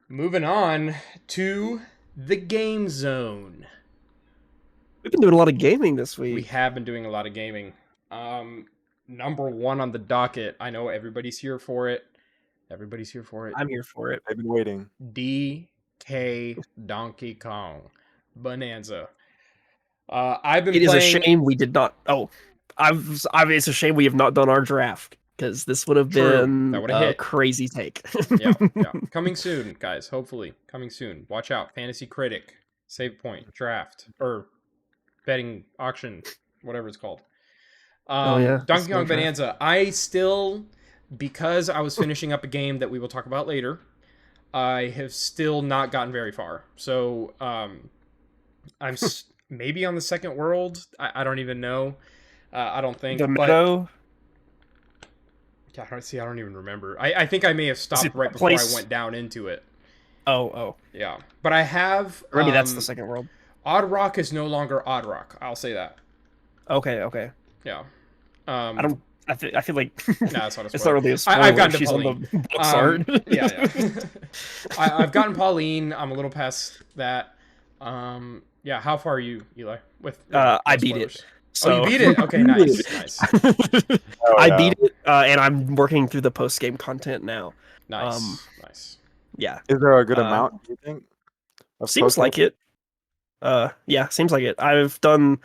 Moving on to the game zone. We've been doing a lot of gaming this We week. have been doing a lot of gaming. Um, Number one on the docket. I know everybody's here for it. Everybody's here for it. I'm here for it. I've been waiting. DK Donkey Kong Bonanza. I've been It is a playing. shame we did not. It's a shame we have not done our draft because this would have True, that been would have a hit. crazy take. Yeah, yeah. Coming soon, guys. Hopefully, coming soon. Watch out. Fantasy Critic, Save Point, Draft, or betting auction, whatever it's called. Oh yeah, Donkey Kong Bonanza. I still, because I was finishing up a game that we will talk about later, I have still not gotten very far. So I'm maybe on the second world. I don't even know. I don't think. The But meadow. yeah, I don't even remember. I think I may have stopped right before I went down into it. Oh. Yeah, but I have. Maybe that's the second world. Odd Rock is no longer Odd Rock. I'll say that. Okay. Yeah. I don't. I feel like Nah, it's not a it's spoiler. not really a spoiler. I've gotten to She's Pauline. on the box art. Yeah. I've gotten Pauline. I'm a little past that. Yeah. How far are you, Eli? With I no beat spoilers. it. Oh, you So beat it. Okay, nice. Oh, I yeah. beat it, and I'm working through the post game content now. Nice. Yeah. Is there a good Uh, amount, do you think? Of Seems post-game? like it. Yeah, seems like it. I've done.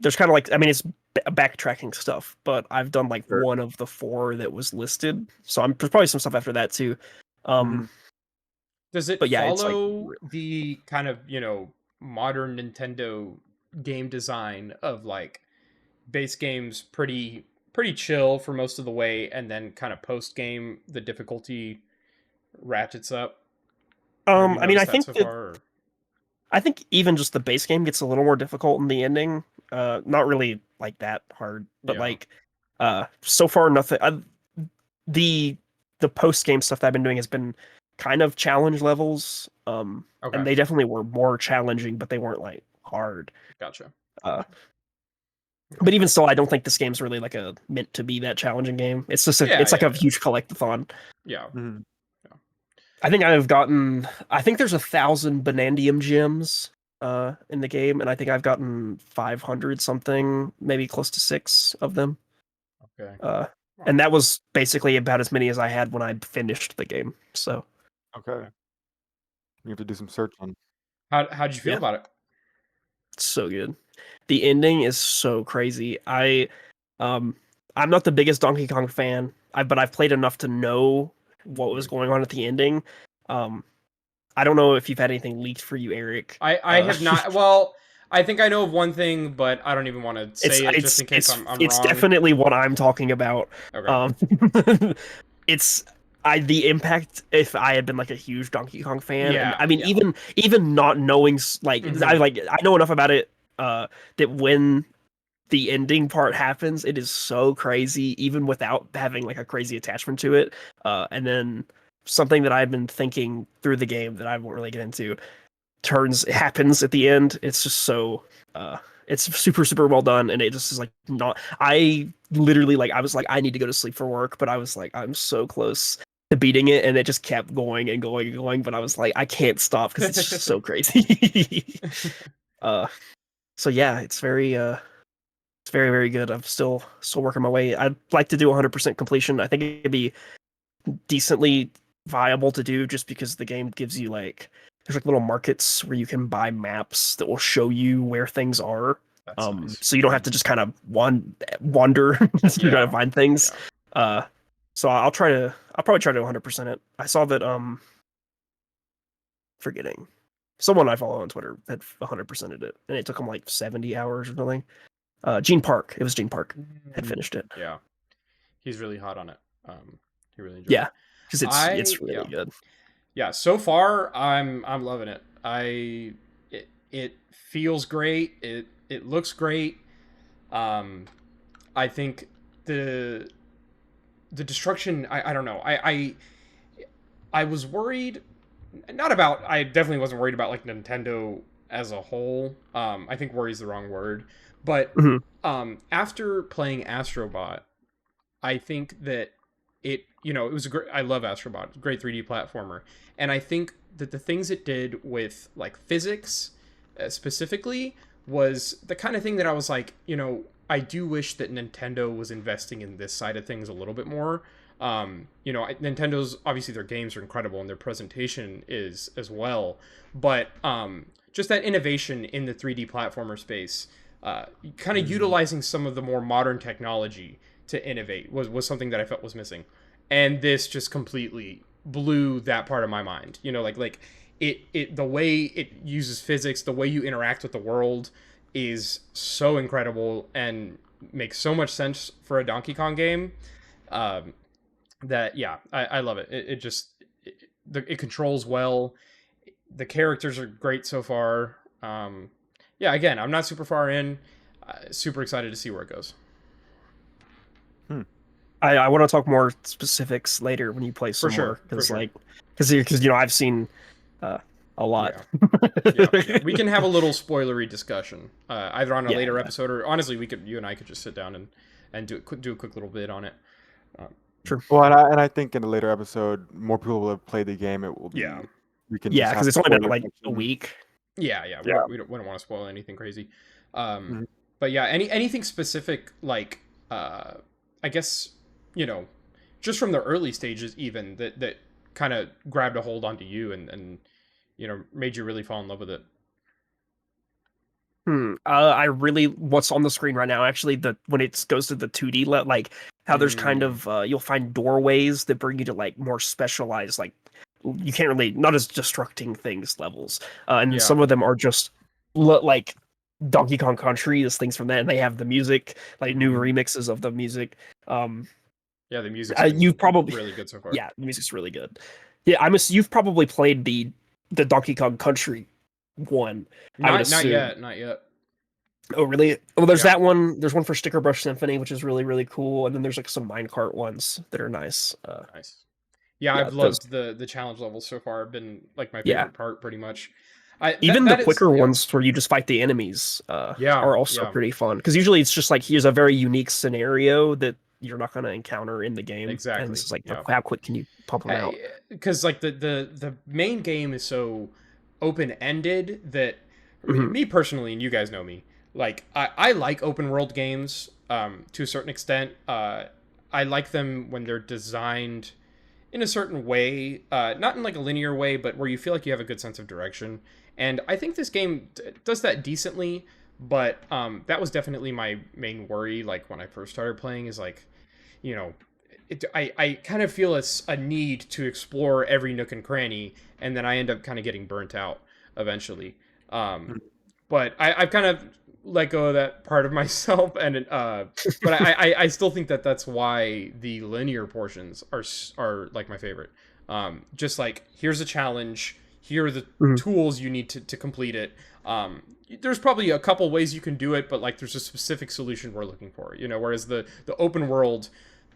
There's kind of like, I mean, it's backtracking stuff, but I've done like Sure. one of the four that was listed. So there's probably some stuff after that too. Does it But yeah, it's like follow the kind of modern Nintendo game design of like base games pretty chill for most of the way, and then kind of post game the difficulty ratchets up? Have you I mean, noticed that so far? Or? I think even just the base game gets a little more difficult in the ending. Not really like that hard, but Yeah. like, so far nothing. The post game stuff that I've been doing has been kind of challenge levels. Okay. And they definitely were more challenging, but they weren't like hard. Gotcha. But even so, I don't think this game's really like a meant to be that challenging game. It's just a huge collectathon. Yeah. Mhm. I think I think there's 1,000 Banandium gems in the game, and I think I've gotten 500 something, maybe close to 6 of them. Okay. And that was basically about as many as I had when I finished the game. So Okay. You have to do some searching. How'd you feel about it? it's so good. The ending is so crazy. I'm not the biggest Donkey Kong fan, but I've played enough to know what was going on at the ending. I don't know if you've had anything leaked for you, Eric. I have not. Well, I think I know of one thing, but I don't even want to say it just in case I'm wrong. It's definitely what I'm talking about. Okay. It's the impact if I had been like a huge Donkey Kong fan. Yeah, And I mean, yeah. even not knowing like Mhm. I know enough about it that when the ending part happens, it is so crazy, even without having like a crazy attachment to it. And then something that I've been thinking through the game that I won't really get into happens at the end. It's just so it's super well done, and it just is like not. I literally like I was like I need to go to sleep for work, but I was like I'm so close to beating it, and it just kept going and going and going. But I was like I can't stop because it's just so crazy. So yeah, it's very good. I'm still working my way. I'd like to do 100% completion. I think it'd be decently viable to do just because the game gives you like there's like little markets where you can buy maps that will show you where things are. That's nice. So you don't have to just kind of wander to try to find things. Yeah. So I'll probably try to 100% it. I saw that forgetting someone I follow on Twitter had 100%ed it, and it took him like 70 hours or something. Gene Park. It was Gene Park had finished it. Yeah, he's really hot on it. He really enjoyed it. Because it's really good. Yeah, so far I'm loving it. It feels great. It looks great. I think the destruction. I don't know. I was worried. Not about. I definitely wasn't worried about like Nintendo as a whole. I think worry is the wrong word. But after playing Astrobot, I think that it was a great. I love Astrobot, great 3D platformer, and I think that the things it did with like physics, specifically, was the kind of thing that I was like, I do wish that Nintendo was investing in this side of things a little bit more. Nintendo's obviously their games are incredible and their presentation is as well, but just that innovation in the 3D platformer space, kind of Mhm. utilizing some of the more modern technology to innovate was something that I felt was missing, and this just completely blew that part of my mind. The way it uses physics, the way you interact with the world is so incredible and makes so much sense for a Donkey Kong game. Um, that yeah, I love it. It just it controls well. The characters are great so far. Yeah, again, I'm not super far in. Super excited to see where it goes. Hmm. I want to talk more specifics later when you play For some sure, more, for because sure. I've seen uh, a lot. Yeah, yeah, yeah. We can have a little spoilery discussion, either on a Yeah, later yeah, episode, or honestly, you and I could just sit down and do a quick little bit on it. Uh, true. Well, and I think in a later episode, more people will have played the game. It will yeah, be we can Yeah, just have because a it's only been spoiler like a section. week. yeah, yeah. We Yeah. don't want to spoil anything crazy. Um, Mhm. but yeah, anything specific like I guess you know just from the early stages even that kind of grabbed a hold onto you and made you really fall in love with it. I really what's on the screen right now. Actually, the when it goes to the 2D, like how there's kind Mm, of you'll find doorways that bring you to like more specialized, like you can't really not as destructing things levels, and then yeah. some of them are just like Donkey Kong Country, is things from that, and they have the music, like new Hmm. remixes of the music. Um, Yeah, the music's been you've probably really good so far. yeah, the music's really good. Yeah, you've probably played the Donkey Kong Country one, I would Not assume. yet, not yet. Oh, really? Well, there's Yeah, that one. There's one for Sticker Brush Symphony, which is really, really cool. And then there's like some minecart ones that are nice. nice. Yeah, Yeah, I've those. loved the challenge levels so far. Have been like my Yeah, favorite part, pretty much. I that even the that is quicker yeah, ones where you just fight the enemies yeah, are also yeah, pretty fun. Because usually it's just like here's a very unique scenario that you're not going to encounter in the game, and this exactly. is like Yeah, how quick can you pump them out? because like the main game is so open ended that Hmm. me personally, and you guys know me, like I like open world games to a certain extent. I like them when they're designed in a certain way, not in like a linear way, but where you feel like you have a good sense of direction. And I think this game does that decently. But that was definitely my main worry. Like when I first started playing, is like, you know, I kind of feel a need to explore every nook and cranny, and then I end up kind of getting burnt out eventually. Um, but I've kind of let go of that part of myself, and but I still think that that's why the linear portions are like my favorite. Just like here's a challenge, here are the Hmm. tools you need to complete it. There's probably a couple ways you can do it, but like there's a specific solution we're looking for. Whereas the open world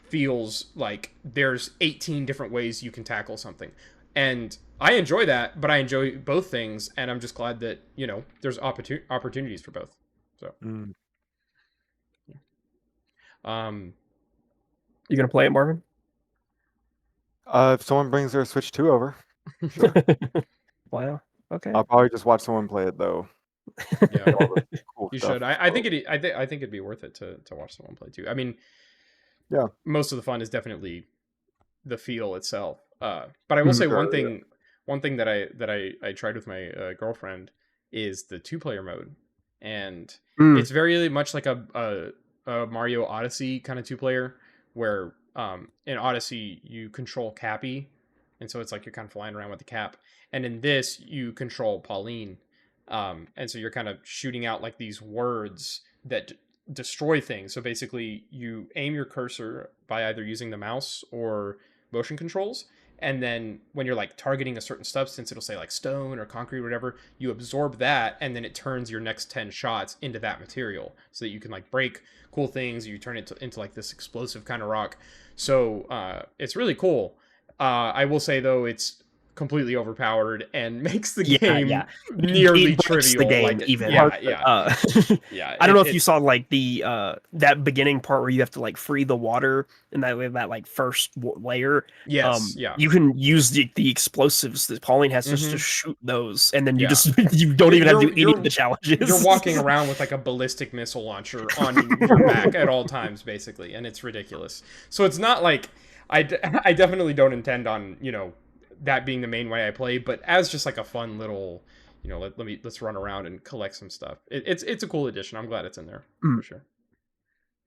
feels like there's 18 different ways you can tackle something. And I enjoy that, but I enjoy both things, and I'm just glad that, there's opportunities for both. So, Mm. um, You gonna play it, Marvin? If someone brings their Switch 2 over, sure. Wow. Okay. I'll probably just watch someone play it though. yeah, All the cool you stuff. should. I So think I think it'd be worth it to watch someone play too. I mean, yeah, most of the fun is definitely the feel itself. But I will Mhm. say sure. Yeah. one thing that I tried with my girlfriend is the two-player mode, and Mm. it's very much like a Mario Odyssey kind of two-player, where in Odyssey you control Cappy, and so it's like you're kind of flying around with the cap, and in this you control Pauline, and so you're kind of shooting out like these words that destroy things. So basically, you aim your cursor by either using the mouse or motion controls, and then when you're like targeting a certain substance, it'll say like stone or concrete or whatever. You absorb that, and then it turns your next 10 shots into that material, so that you can like break cool things. You turn it into like this explosive kind of rock. So it's really cool. I will say though, it's completely overpowered and makes the Yeah, yeah. game nearly It breaks the trivial. game Like, even. yeah, Hard. yeah, Uh, yeah. I don't know if you It saw like the that beginning part where you have to like free the water and that like first layer. yes, yeah. You can use the explosives that Pauline has just to Mm-hmm. shoot those, and then you Yeah. just you don't even have to do any of the You're challenges. walking around with like a ballistic missile launcher on your back at all times, basically, and it's ridiculous. So it's not like I definitely don't intend on that being the main way I play, but as just like a fun little let's run around and collect some stuff. It's a cool addition. I'm glad it's in there Mm. for sure.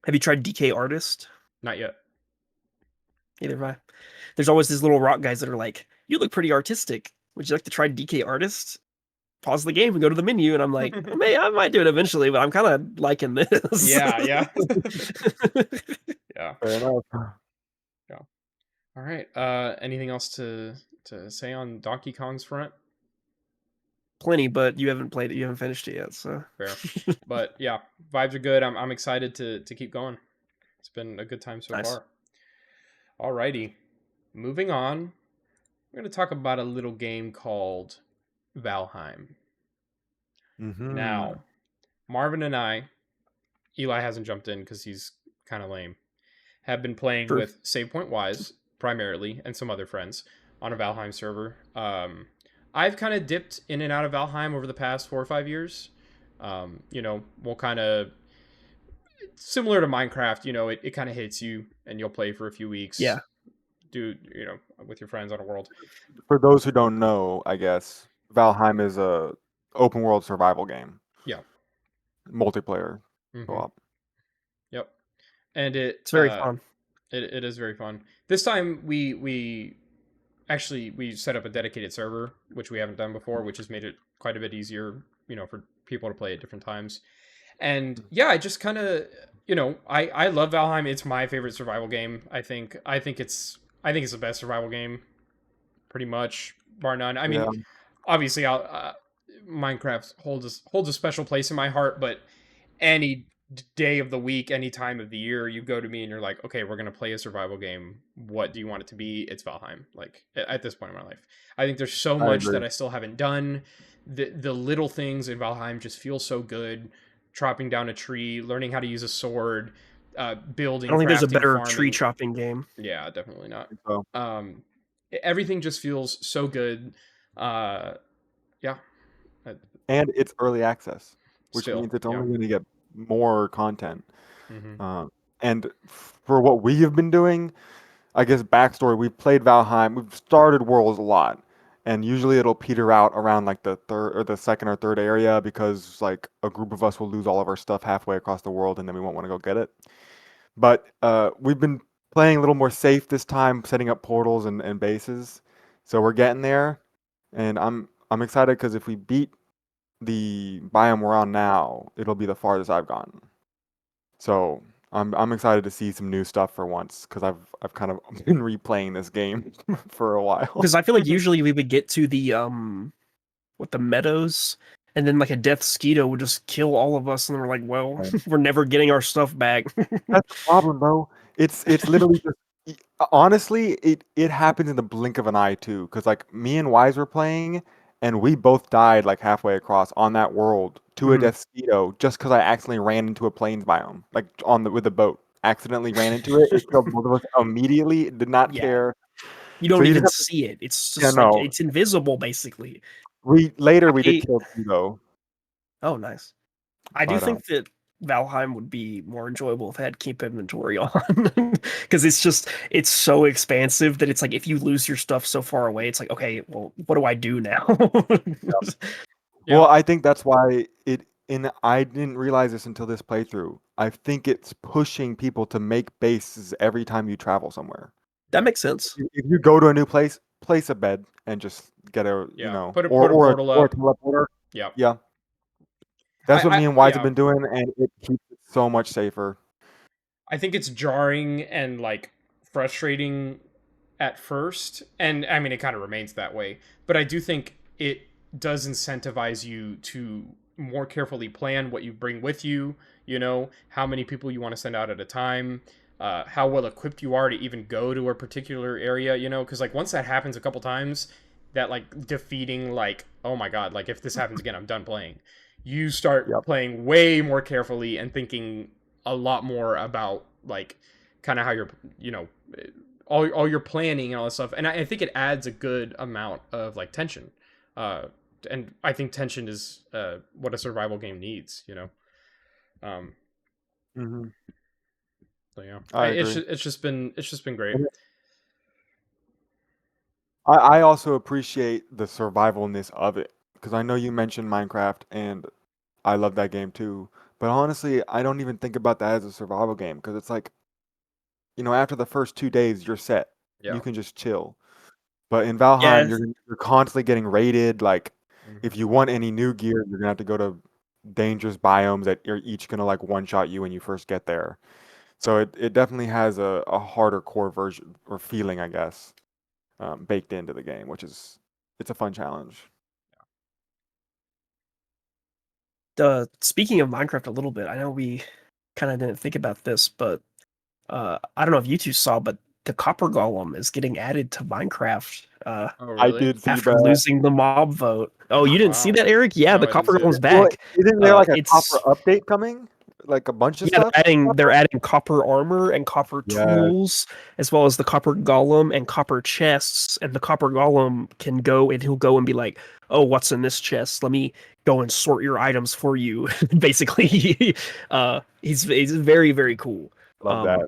Have you tried DK Artist? Not yet. Either have I. There's always these little rock guys that are like, "You look pretty artistic. Would you like to try DK Artist?" Pause the game and go to the menu, and I'm like, I might do it eventually, but I'm kind of liking this. Yeah, yeah, yeah, Fair enough. yeah. All right. Anything else to say on Donkey Kong's front? Plenty, but you haven't played it. You haven't finished it yet, so Fair. But yeah, vibes are good. I'm excited to keep going. It's been a good time so nice. far. Alrighty. Moving on. We're gonna talk about a little game called Valheim. Mm-hmm. Now, Marvin and I, Eli hasn't jumped in because he's kind of lame, have been playing True. with Save Point Wise primarily and some other friends on a Valheim server. I've kind of dipped in and out of Valheim over the past 4 or 5 years. We'll kind of similar to Minecraft. It kind of hits you and you'll play for a few weeks. Yeah. Do with your friends on a world. For those who don't know, I guess Valheim is a open world survival game. Yeah. Multiplayer Mm-hmm. co-op. Yep. And it's very fun. It is very fun. This time we set up a dedicated server, which we haven't done before, which has made it quite a bit easier, for people to play at different times. And yeah, I just kind of, I love Valheim. It's my favorite survival game. I think it's the best survival game, pretty much, bar none. I mean, Yeah. obviously, Minecraft holds a special place in my heart, but any day of the week, any time of the year, you go to me and you're like, okay, we're gonna play a survival game. What do you want it to be? It's Valheim. Like at this point in my life, I think there's so I much agree. that I still haven't done. The little things in Valheim just feel so good. Chopping down a tree, learning how to use a sword, building, I don't think there's a crafting, better farming. tree chopping game. Yeah, definitely not. So, Everything just feels so good. Yeah. and it's early access, which Still, means it's yeah. only going to get more content. Mm-hmm. And for what we have been doing, I guess backstory, we've played Valheim, we've started Worlds a lot. And usually it'll peter out around like the third or the second or third area because like a group of us will lose all of our stuff halfway across the world and then we won't want to go get it. But we've been playing a little more safe this time, setting up portals and bases. So we're getting there. And I'm excited because if we beat the biome we're on now, it'll be the farthest I've gotten. So I'm excited to see some new stuff for once because I've kind of been replaying this game for a while. Because I feel like usually we would get to the the meadows, and then like a death skeeto would just kill all of us, and we're like, well, we're never getting our stuff back. That's the problem, bro. It's literally just honestly, it happens in the blink of an eye too. Because like me and Wise were playing, and we both died like halfway across on that world to a Mhm. death skeeto just because I accidentally ran into a plains biome, like with a boat. Accidentally ran into it. It killed both of us immediately. Did not Yeah, care. you So don't you just even have to, see it. It's yeah, just like no. it's invisible, basically. We did kill two though, Oh, nice. I do but think that Valheim would be more enjoyable if it had keep inventory on, because it's so expansive that it's like if you lose your stuff so far away, it's like, okay, well, what do I do now? Yeah. well, I think that's why I didn't realize this until this playthrough. I think it's pushing people to make bases every time you travel somewhere. That makes sense. If you go to a new place, place a bed and just get Yeah. Put a portal or a up. teleporter. Yep. Yeah, that's what me and Wise have Yeah. been doing, and it keeps it so much safer. I think it's jarring and like frustrating at first, and I mean it kind of remains that way. But I do think it does incentivize you to more carefully plan what you bring with you. How many people you want to send out at a time. How well equipped you are to even go to a particular area. Because like once that happens a couple times, that like defeating like, oh my god, like if this happens again, I'm done playing. You start Yep. playing way more carefully and thinking a lot more about like kind of how you're, you know, all your planning and all that stuff. And I think it adds a good amount of like tension. Uh, and I think tension is what a survival game needs, you know. Um, Hmm. so yeah, I agree. it's just been great. And I also appreciate the survivalness of it because I know you mentioned Minecraft and I love that game too. But honestly, I don't even think about that as a survival game because it's like, after the first 2 days, you're set. You Yeah. can just chill. But in Valheim, Yeah, you're constantly getting raided. Like, if Hmm. you want any new gear, you're gonna have to go to dangerous biomes that are each gonna like one shot you when you first get there. So it definitely has a harder core version or feeling, I guess, baked into the game, which is it's a fun challenge. speaking of Minecraft a little bit, I know we kind of didn't think about this, but I don't know if you two saw, but the copper golem is getting added to Minecraft Oh I really? did see after that. losing the mob vote. Oh, you didn't see Wow. that, Eric? Yeah, No, the I didn't copper see it. golem's Well, back. isn't there like a copper It's update coming? Like a bunch of Yeah, stuff? they're adding copper armor and copper Yeah, tools, as well as the copper golem and copper chests. And the copper golem can go and he'll go and be like, "Oh, what's in this chest? Let me go and sort your items for you." Basically, he's very very cool. love Um, that.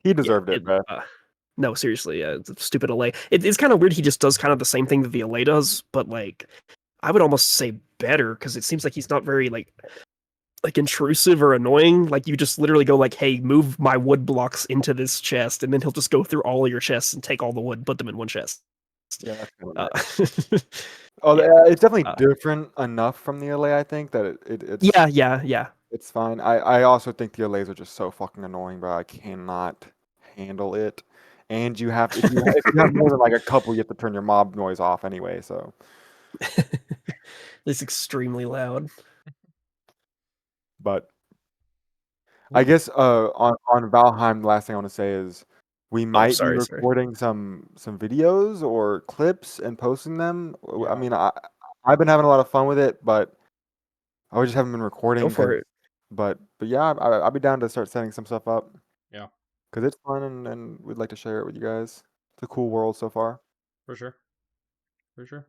He yeah, deserved it, man. no, seriously, it's a stupid Allay. It's kind of weird. He just does kind of the same thing that the Allay does, but like I would almost say better because it seems like he's not very like intrusive or annoying. Like you just literally go like, "Hey, move my wood blocks into this chest," and then he'll just go through all of your chests and take all the wood, put them in one chest. Yeah, that's kind of Uh, nice. Oh, yeah, it's definitely uh, different enough from the LA, I think, that yeah, yeah, yeah. it's fine. I also think the LAs are just so fucking annoying, bro. I cannot handle it. And you have if you have more than like a couple, you have to turn your mob noise off anyway. So, It's extremely loud. but I Cool. guess on Valheim, the last thing I want to say is we Oh, might be sorry. recording some videos or clips and posting them. I Yeah, mean, I've been having a lot of fun with it, but I just haven't been Go recording for because, it. but yeah, I'll be down to start setting some stuff up yeah, because it's fun and we'd like to share it with you guys. It's a cool world so far. for sure, for sure.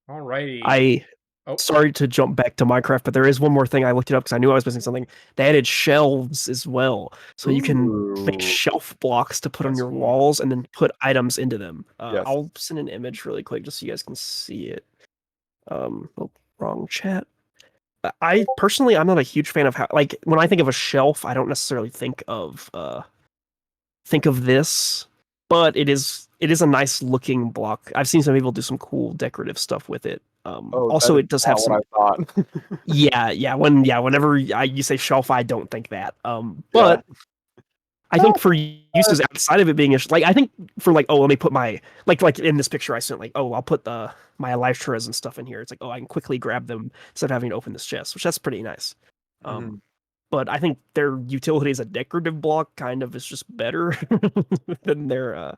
Alrighty. I Oh, Sorry to jump back to Minecraft, but there is one more thing I looked it up because I knew I was missing something. They added shelves as well, so you can make Ooh, shelf blocks to put on that's your cool. walls and then put items into them. yes. I'll send an image really quick just so you guys can see it. Oh, wrong chat. I personally, I'm not a huge fan of how, like, when I think of a shelf, I don't necessarily think of this, but it is a nice looking block. I've seen some people do some cool decorative stuff with it. Oh, that Also, is it does have not what some. I thought. Whenever you say shelf, I don't think that. Yeah. But I think for uses outside of it being like I think for like, oh, let me put my like in this picture I sent, like, oh, I'll put the my elytras and stuff in here. It's like, oh, I can quickly grab them instead of having to open this chest, which that's pretty nice. Um, Mhm. but I think their utility as a decorative block kind of is just better than their uh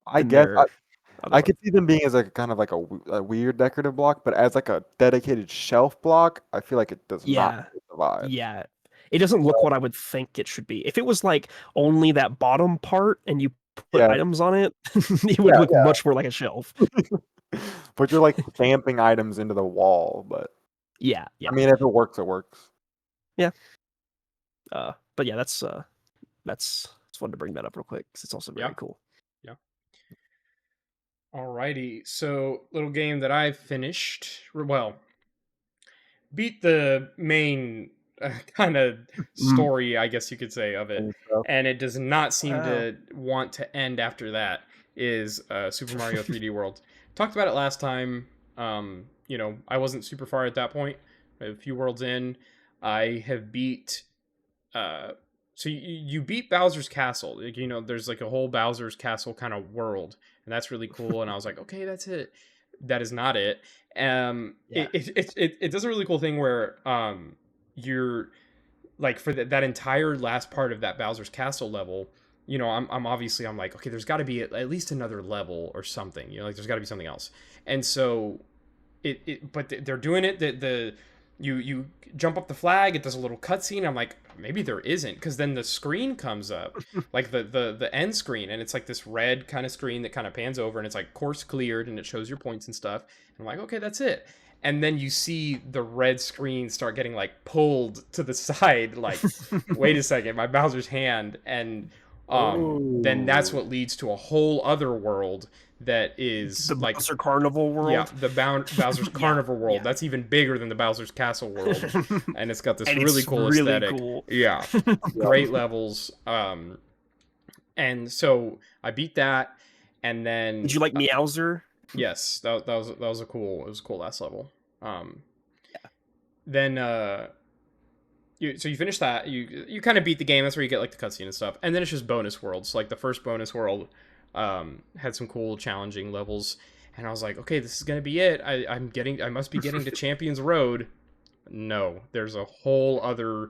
I than guess their other I one. could see them being as like kind of like a weird decorative block, but as like a dedicated shelf block, I feel like it does not Yeah, fit the vibe. yeah. It doesn't look what I would think it should be. If it was like only that bottom part and you put Yeah, items on it, it would yeah, look much more like a shelf. yeah. But you're like stamping items into the wall, but Yeah, I yeah, mean, if it works, it works. yeah. But yeah, that's just wanted to bring that up real quick because it's also Yeah, very cool. yeah. Alrighty. So, little game that I finished. Well, beat the main kind of Mm. story, I guess you could say, of it, And stuff. and it does not seem Wow. to want to end after that. Is Super Mario 3D World? Talked about it last time. I wasn't super far at that point. A few worlds in, I have beat. Uh, so you beat Bowser's Castle. Like, there's like a whole Bowser's Castle kind of world, and that's really cool. And I was like, okay, that's it. That is not it. Yeah. It does a really cool thing where you're like for that entire last part of that Bowser's Castle level, you know, I'm obviously I'm like, okay, there's got to be at least another level or something. You know, like there's got to be something else. And so but they're doing it. The you jump up the flag. It does a little cutscene. I'm like, maybe there isn't, because then the screen comes up, like the end screen, and it's like this red kind of screen that kind of pans over, and it's like course cleared, and it shows your points and stuff. And I'm like, okay, that's it. And then you see the red screen start getting like pulled to the side, like, wait a second, my Bowser's hand, and then that's Oh. what leads to a whole other world that The is like, Bowser Carnival yeah, world. the Bowser's Yeah, Carnival world. yeah. That's even bigger than the Bowser's Castle world, and it's got this And really it's cool really aesthetic. cool. Yeah, Yeah. great levels. And so I beat that, and Did then you like Meowser? yes, that was a cool, it was a cool last level. Yeah. Then so you finish that, you kind of beat the game. That's where you get like the cutscene and stuff, and then it's just bonus worlds. Like the first bonus world had some cool challenging levels, and I was like, okay, this is gonna be it. I must be getting to Champions Road. No, there's a whole other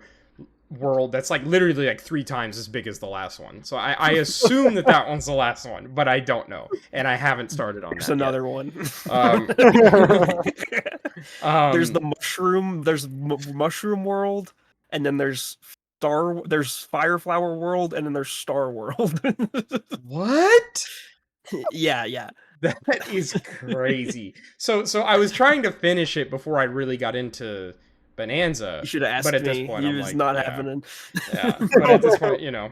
world that's like literally like 3 times as big as the last one. So I assume that one's the last one, but I don't know, and I haven't started on There's that yet. another one. Um, There's the um, mushroom. There's Mushroom World, and then there's There's Fireflower World, and then there's Star World. what? Yeah, yeah. That is crazy. So I was trying to finish it before I really got into You Bonanza, should have but asked at this me. point He I'm was like, not yeah, happening. yeah. But at this point, you know,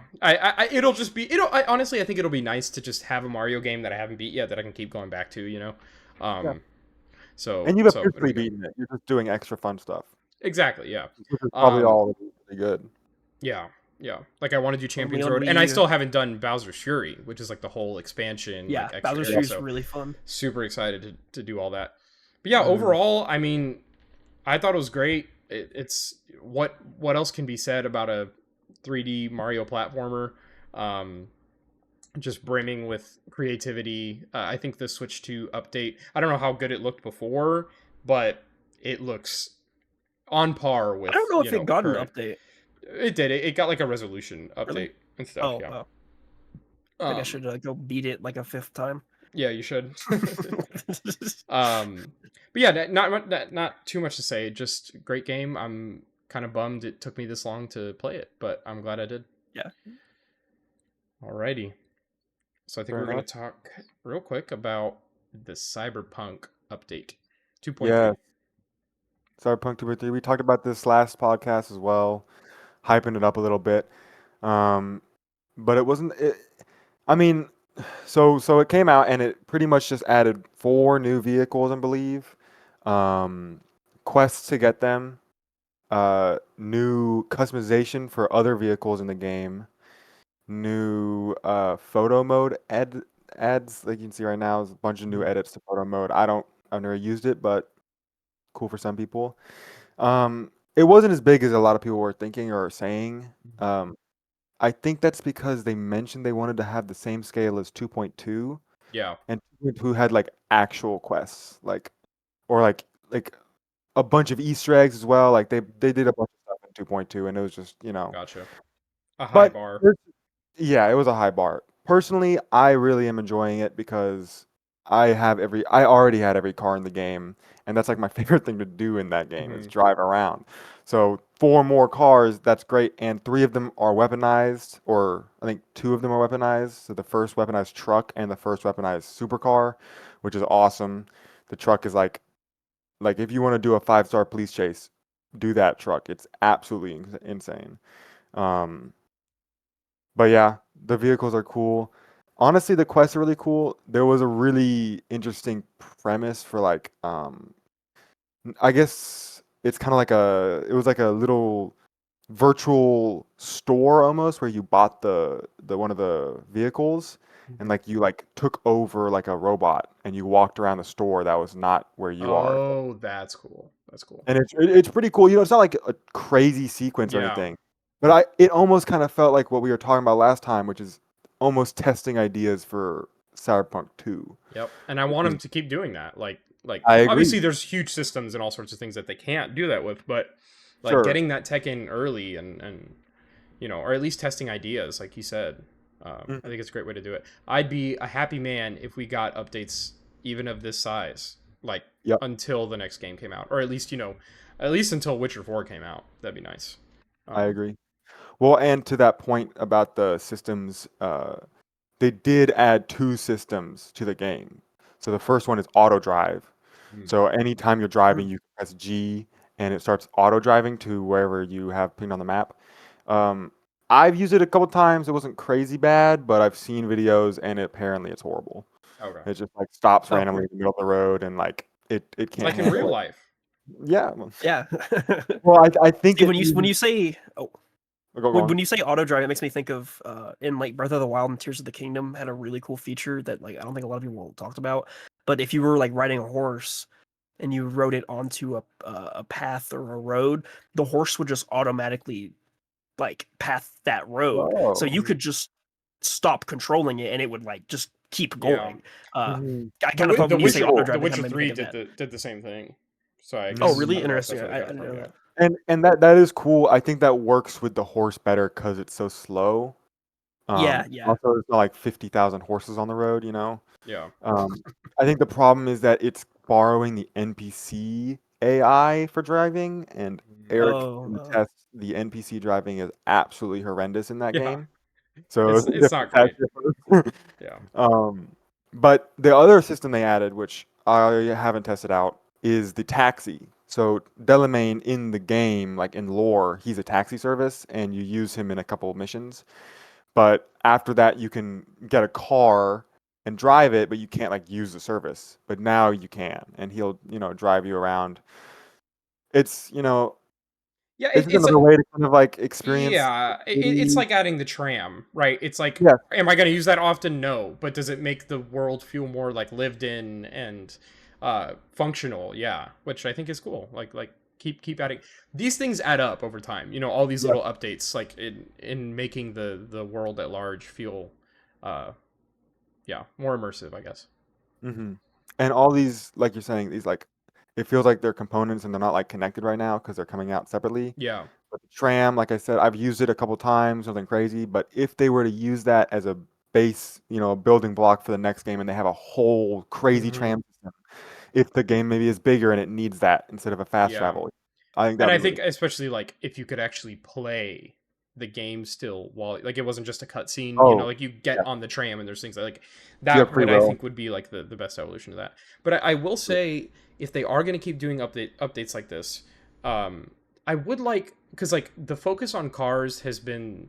it'll just be I honestly I think it'll be nice to just have a Mario game that I haven't beat yet that I can keep going back to, you know. Yeah. Um, And you've so it'll officially be good. beaten it. You're just doing extra fun stuff, Exactly, yeah. which is probably Um, all really good. yeah, yeah. Like I want to do Only Champions on Road, and Wii I U. still haven't done Bowser's Fury, which is like the whole expansion, Yeah, like extra Bowser's area. Fury is So really fun. super excited to do all that. But yeah, Mm. overall, I mean, I thought it was great. It's what else can be said about a 3D Mario platformer? Um, just brimming with creativity. I think the Switch 2 update. I don't know how good it looked before, but it looks on par I don't with, know you if it know, got an current. update. It did. It got like a resolution Really? update and stuff. Oh, Yeah. wow. I think I Um. should go beat it like a fifth time. Yeah, you should. But yeah, not too much to say. Just great game. I'm kind of bummed it took me this long to play it, but I'm glad I did. Yeah. Alrighty. So I think Fair we're going enough. to talk real quick about the Cyberpunk update 2.3. Yeah, Cyberpunk 2.3. We talked about this last podcast as well, hyping it up a little bit. Um, but it wasn't. I mean, so it came out and it pretty much just added 4 new vehicles, I believe. Um, quests to get them. New customization for other vehicles in the game. New photo mode ads, like you can see right now. There's a bunch of new edits to photo mode. I've never used it, but cool for some people. It wasn't as big as a lot of people were thinking or saying. Um, I think that's because they mentioned they wanted to have the same scale as 2.2, Yeah, and 2.2 had like actual quests, like a bunch of Easter eggs as well. Like they did a bunch of stuff in 2.2, and it was just, you know. gotcha. A high But bar. yeah, it was a high bar. Personally, I really am enjoying it because I already had every car in the game, and that's like my favorite thing to do in that game is Hmm. drive around. So 4 more cars, that's great, and 3 of them are weaponized, or I think 2 of them are weaponized. So the first weaponized truck and the first weaponized supercar, which is awesome. The truck is like if you want to do a 5-star police chase, do that truck. It's absolutely insane. Um, but yeah, the vehicles are cool. Honestly, the quests are really cool. There was a really interesting premise for like I guess it's kind of like it was like a little virtual store almost where you bought the one of the vehicles and like you like took over like a robot and you walked around the store that was not where you are. Oh, that's cool. That's cool. And it's pretty cool. You know, it's not like a crazy sequence or Yeah. anything, but it almost kind of felt like what we were talking about last time, which is almost testing ideas for Cyberpunk 2. Yep. And I want Which them is, to keep doing that. Like I obviously agree. there's huge systems and all sorts of things that they can't do that with, but like Sure. getting that tech in early and you know, or at least testing ideas, like you said. I think it's a great way to do it. I'd be a happy man if we got updates even of this size, like Yep, until the next game came out, or at least at least until Witcher 4 came out. That'd be nice. I Um, agree. Well, and to that point about the systems, they did add two systems to the game. So the first one is auto drive. hmm. So anytime you're driving, you press G and it starts auto driving to wherever you have pinned on the map. Um, I've used it a couple times. It wasn't crazy bad, but I've seen videos and apparently it's horrible. Okay, It just like stops Oh, randomly in the middle of the road and like it can't like in real handle it. life. Yeah. yeah. Well, I think See, it when even you say go when on. you say auto drive, it makes me think of in like Breath of the Wild and Tears of the Kingdom had a really cool feature that like I don't think a lot of people talked about. But if you were like riding a horse and you rode it onto a path or a road, the horse would just automatically like path that road, so Whoa. you could just stop controlling it and it would like just keep Yeah, going. Mhm. I kind of thought The when you Pretty say Witcher auto cool. The drive, that kind Witcher of made me think 3 of that. did the same thing. So I Oh, guess really I don't know if interesting. that's where they got it I didn't from. know Yeah. that. And that is cool. I think that works with the horse better because it's so slow. Yeah, yeah. Also, there's not like 50,000 horses on the road, you know. Yeah. Um, I think the problem is that it's borrowing the NPC AI for driving, and Eric Oh, can attest the NPC driving is absolutely horrendous in that Yeah. game. So it's a It's different not patch great. difference. Yeah. But the other system they added, which I haven't tested out, is the taxi. So Delamain in the game, like in lore, he's a taxi service, and you use him in a couple of missions. But after that, you can get a car and drive it, but you can't like use the service. But now you can, and he'll, drive you around. It's, Yeah, it's just it's another way to kind of like experience the yeah, it's city. like adding the tram, right? It's like, Yeah, am I going to use that often? No, but does it make the world feel more like lived in and functional? Yeah, which I think is cool. Like keep adding these things add up over time. All these yeah. little updates, like in making the world at large feel, uh, yeah, more immersive, I guess. hmm And all these, like you're saying, these like, it feels like they're components and they're not like connected right now because they're coming out separately. Yeah. But the tram, like I said, I've used it a couple times, nothing crazy. But if they were to use that as a base, a building block for the next game, and they have a whole crazy Hmm. tram system, if the game maybe is bigger and it needs that instead of a fast Yeah. travel, I think And that'd I be think really especially like if you could actually play the game still while like it wasn't just a cutscene, cool. Oh, like you get yeah, on the tram and there's things like you that have free would I will. think would be like the best evolution of that. But I will say if they are going to keep doing updates like this, I would like because like the focus on cars has been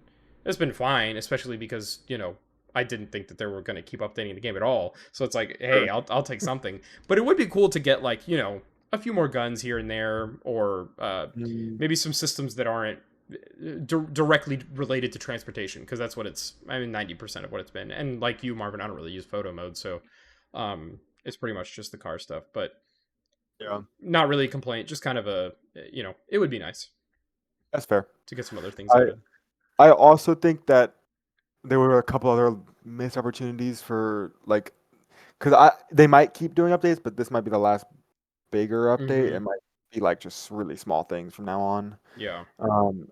fine, especially because I didn't think that they were going to keep updating the game at all. So it's like, Sure. hey, I'll take something. But it would be cool to get like a few more guns here and there, or Mm, maybe some systems that aren't directly related to transportation, because that's what it's. I mean, 90% of what it's been. And like you, Marvin, I don't really use photo mode, so it's pretty much just the car stuff. But yeah, not really a complaint. Just kind of it would be nice that's fair. to get some other things I added. I also think that there were a couple other missed opportunities for like, because they might keep doing updates, but this might be the last bigger update. Mm-hmm. It might be like just really small things from now on. Yeah.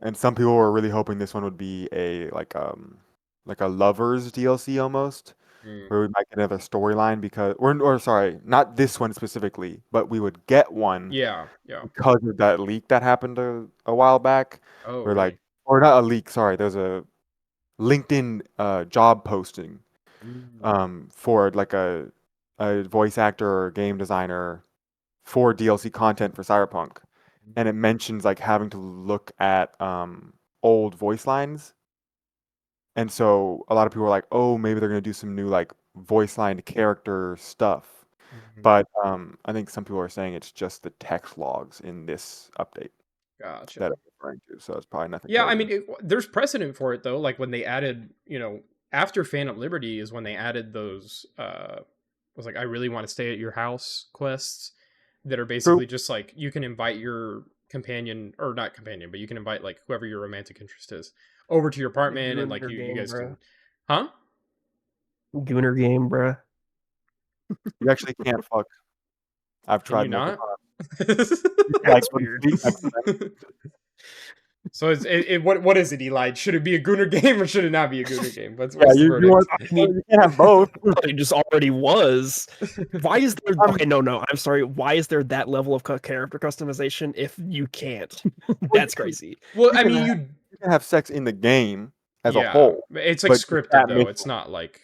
And some people were really hoping this one would be a like a lovers DLC almost, Mm. where we might get another storyline because or sorry, not this one specifically, but we would get one Yeah. Yeah. because of that leak that happened a while back, Oh, where like really? or not a leak, sorry, there's a LinkedIn job posting Mm. for like a voice actor or game designer for DLC content for Cyberpunk, and it mentions like having to look at old voice lines, and so a lot of people are like, oh, maybe they're gonna do some new like voice line character stuff, Mhm. but I think some people are saying it's just the text logs in this update that Gotcha. I'm referring to, so it's probably nothing Yeah, I crazy. mean, there's precedent for it though. Like when they added, after Phantom Liberty is when they added those. Was like I really want to stay at your house quests that are True. basically just like you can invite your companion or not companion, but you can invite like whoever your romantic interest is over to your The apartment and like Gooner you game, guys bro. can, huh? Gooner game, bro. You actually can't fuck. I've Can tried you multiple not? times. You can like That's go to weird. sleep next to them. So what is it, Eli? Should it be a Gooner game or should it not be a Gooner game? Yeah, What's the you want verdict? I mean, you can't have both. it just already was. Why is there? Um, Okay, no. I'm sorry. Why is there that level of character customization if you can't? well, That's crazy. Well, you I can mean, have, you can have sex in the game as a yeah, whole, it's like but you scripted can't though. mix It's them. not like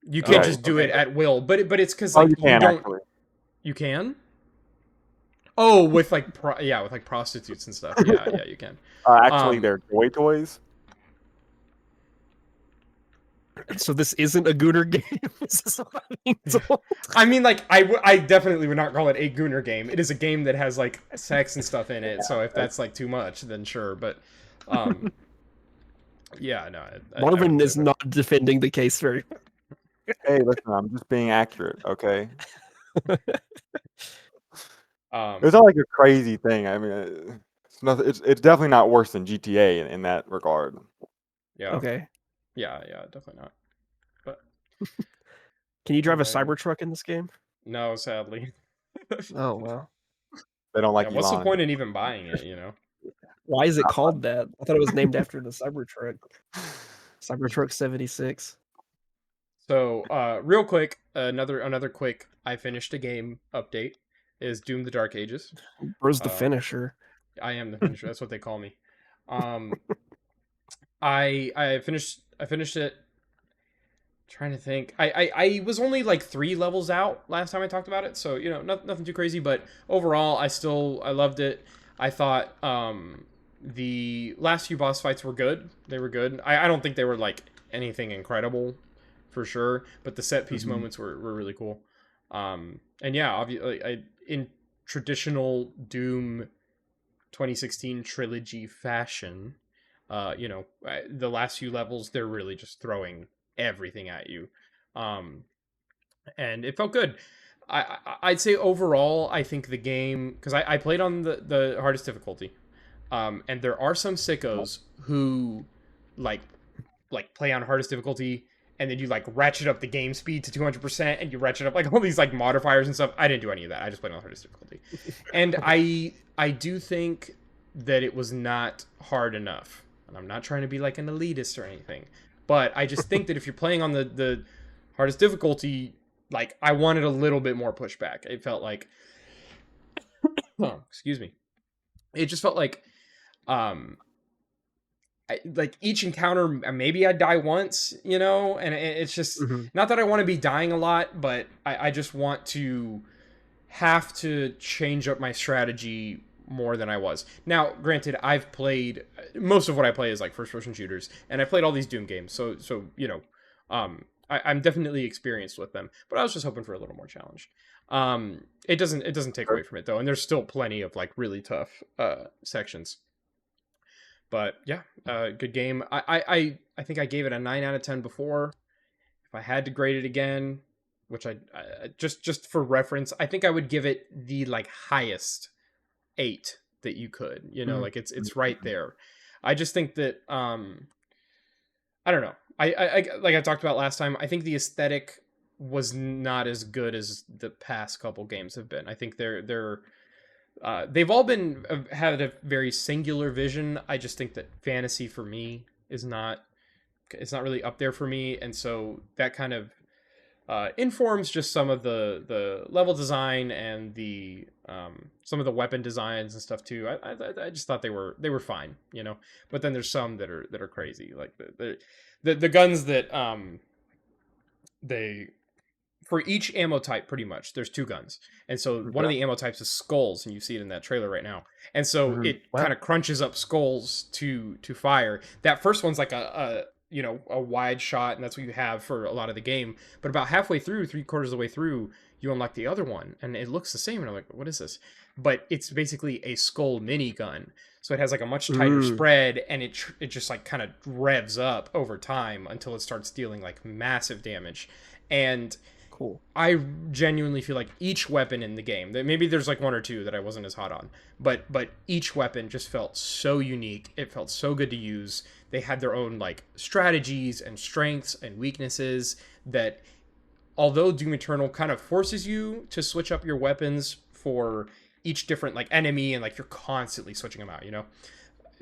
you can't Oh, just do it okay. at will. But it's because Oh, like you you can don't. actually. You can. Oh, with like yeah, with like prostitutes and stuff. Yeah, yeah, you can. Actually, Um, they're toy toys. So this isn't a Gooner game. Is this what I'm being told? I mean, like I definitely would not call it a Gooner game. It is a game that has like sex and stuff in it. So if that's like too much, then sure. But, um, yeah, no, I Marvin wouldn't put is it there. not defending the case very. Hey, listen, I'm just being accurate, okay? It's Um, not like a crazy thing. I mean, it's nothing. It's definitely not worse than GTA in that regard. yeah, Okay. yeah, definitely not. But Can you drive a alrighty. Cybertruck in this game? No, sadly. Oh wow. They don't Yeah, like what's the Elon. point in even buying it? You know. Why is it called that? I thought it was named after the Cybertruck. Cybertruck 76. So, real quick, another quick. I finished a game update is Doom: The Dark Ages. Where's the Um, finisher? I am the finisher. That's what they call me. Um, I finished it. Trying to think. I was only like 3 levels out last time I talked about it, so nothing too crazy. But overall, I loved it. I thought the last few boss fights were good. They were good. I don't think they were like anything incredible, for sure. But the set piece Mhm. moments were really cool. And yeah, obviously, in traditional Doom 2016 trilogy fashion, the last few levels they're really just throwing everything at you, um, and it felt good. I'd say overall, I think the game, because I played on the hardest difficulty, and there are some sickos who like play on hardest difficulty, and then you like ratchet up the game speed to 200% and you ratchet up like all these like modifiers and stuff. I didn't do any of that. I just played on hardest difficulty. And I do think that it was not hard enough. And I'm not trying to be like an elitist or anything, but I just think that if you're playing on the hardest difficulty, like I wanted a little bit more pushback. It felt like oh, excuse me. It just felt like um like each encounter maybe I die once, and it's just Mhm. not that I want to be dying a lot, but I just want to have to change up my strategy more than I was. Now, granted, I've played most of what I play is like first person shooters, and I played all these Doom games, so I'm definitely experienced with them, but I was just hoping for a little more challenge. It doesn't take away from it though, and there's still plenty of like really tough sections. But yeah, good game. I think I gave it a 9 out of 10 before. If I had to grade it again, which just for reference, I think I would give it the like highest 8 that you could. Mhm. Like it's right there. I just think that I don't know. I like I talked about last time. I think the aesthetic was not as good as the past couple games have been. I think they've all been had a very singular vision. I just think that fantasy for me is not it's not really up there for me, and so that kind of informs just some of the level design and the some of the weapon designs and stuff too. I just thought they were fine, But then there's some that are crazy, like the guns that they for each ammo type pretty much there's 2 guns, and so one of Okay. the ammo types is skulls, and you see it in that trailer right now, and so Mhm. it Wow. kind of crunches up skulls to fire. That first one's like a wide shot, and that's what you have for a lot of the game, but about halfway through, 3/4 of the way through, you unlock the other one and it looks the same, and I'm like, what is this? But it's basically a skull minigun, so it has like a much tighter Mm, spread, and it just like kind of revs up over time until it starts dealing like massive damage. And cool. I genuinely feel like each weapon in the game, that maybe there's like one or two that I wasn't as hot on, but each weapon just felt so unique. It felt so good to use. They had their own like strategies and strengths and weaknesses that, although Doom Eternal kind of forces you to switch up your weapons for each different like enemy, and like you're constantly switching them out,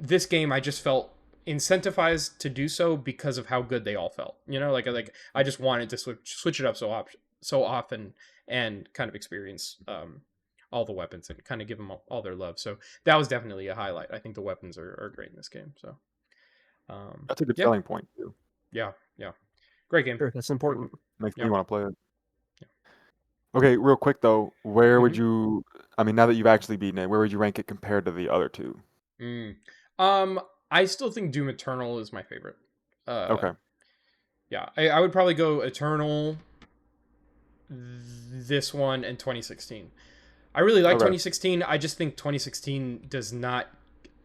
this game I just felt incentivized to do so because of how good they all felt. Like I just wanted to switch it up so often and kind of experience all the weapons and kind of give them all their love. So that was definitely a highlight. I think the weapons are great in this game. So That's a good yeah, selling point too. yeah, great game. Sure, that's important. Makes Yeah. me want to play it. Okay, real quick though, where would Hmm. you? I mean, now that you've actually beaten it, where would you rank it compared to the other two? Mm. Um, I still think Doom Eternal is my favorite. Uh, Okay. yeah, I would probably go Eternal, this one, and 2016. I really like Okay. 2016. I just think 2016 does not,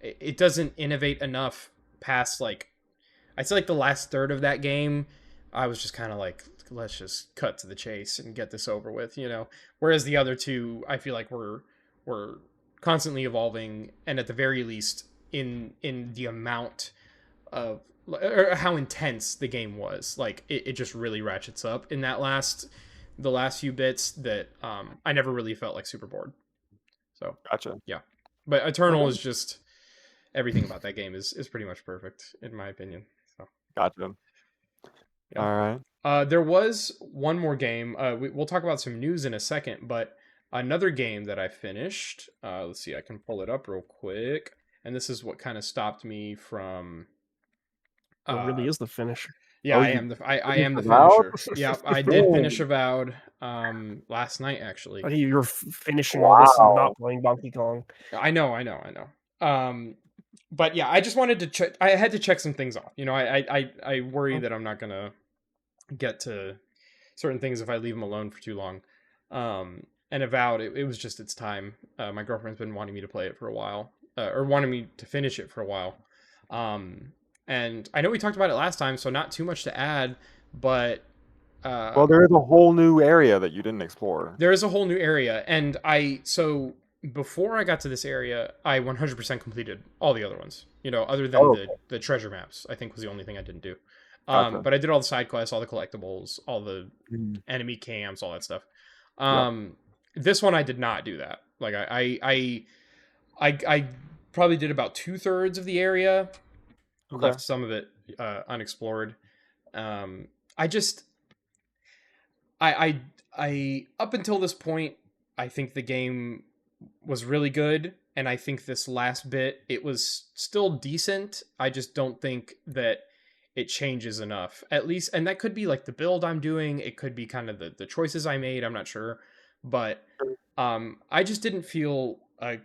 it doesn't innovate enough past like, I'd say like the last third of that game. I was just kind of like, let's just cut to the chase and get this over with, you know. Whereas the other two, I feel like were constantly evolving, and at the very least, in the amount of or how intense the game was, like it just really ratchets up in the last few bits that I never really felt like super bored. So Gotcha. yeah, but Eternal Okay. is just everything about that game is pretty much perfect in my opinion. So Gotcha. yeah. All right. There was one more game. We'll talk about some news in a second, but another game that I finished. Let's see, I can pull it up real quick. And this is what kind of stopped me from. What Uh, really is the finisher? yeah, Oh, I you am I finished am the Avowed? finisher. Yeah, I did finish Dang. Avowed last night actually. I think you're finishing all this and Wow. not playing Donkey Kong. I know. But yeah, I just wanted to check. I had to check some things off. You know, I worry Oh, that I'm not gonna get to certain things if I leave them alone for too long. And Avowed, it was just its time. My girlfriend's been wanting me to play it for a while, or wanting me to finish it for a while. Um, and I know we talked about it last time, so not too much to add, but uh, Well, there is a whole new area that you didn't explore. there is a whole new area. And so before I got to this area, I 100% completed all the other ones, you know, other than Oh, the treasure maps, I think was the only thing I didn't do. gotcha. But I did all the side quests, all the collectibles, all the Mhm. enemy camps, all that stuff. Yep. This one I did not do that. Like I probably did about 2/3 of the area, Okay. left some of it unexplored. Um, I just I up until this point, I think the game was really good, and I think this last bit it was still decent. I just don't think that it changes enough. At least, and that could be like the build I'm doing. It could be kind of the choices I made. I'm not sure, but I just didn't feel a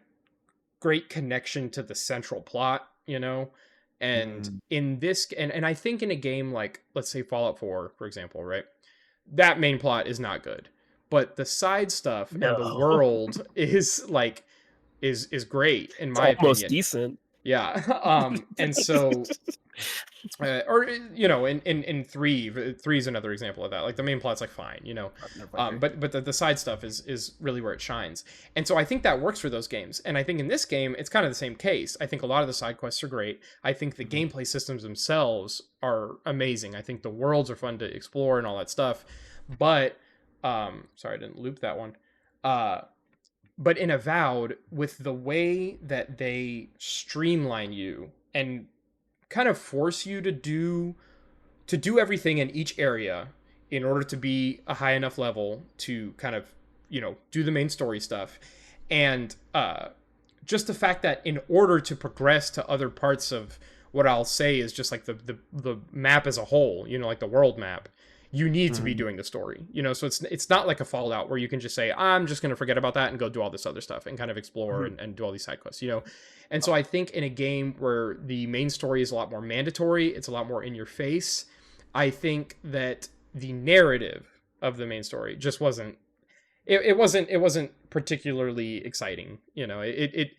great connection to the central plot, you know. And Mm, in this, and I think in a game like let's say Fallout 4, for example, right? That main plot is not good, but the side stuff and the no. world is like is great in It's my almost opinion. decent. Yeah. And so or you know, in three is another example of that. Like the main plot's like fine, you know, Okay. but the side stuff is really where it shines. And so I think that works for those games. And I think in this game it's kind of the same case. I think a lot of the side quests are great. I think the mhm. gameplay systems themselves are amazing. I think the worlds are fun to explore and all that stuff. But sorry, I didn't loop that one. Uh, but in Avowed, with the way that they streamline you and kind of force you to do everything in each area in order to be a high enough level to kind of, you know, do the main story stuff. And just the fact that in order to progress to other parts of what I'll say is just like the map as a whole, you know, like the world map, you need to be Mhm. doing the story, you know. So it's not like a Fallout where you can just say I'm just going to forget about that and go do all this other stuff and kind of explore Mhm. and do all these side quests, you know. And so I think in a game where the main story is a lot more mandatory, it's a lot more in your face, I think that the narrative of the main story just wasn't it wasn't particularly exciting. You know, it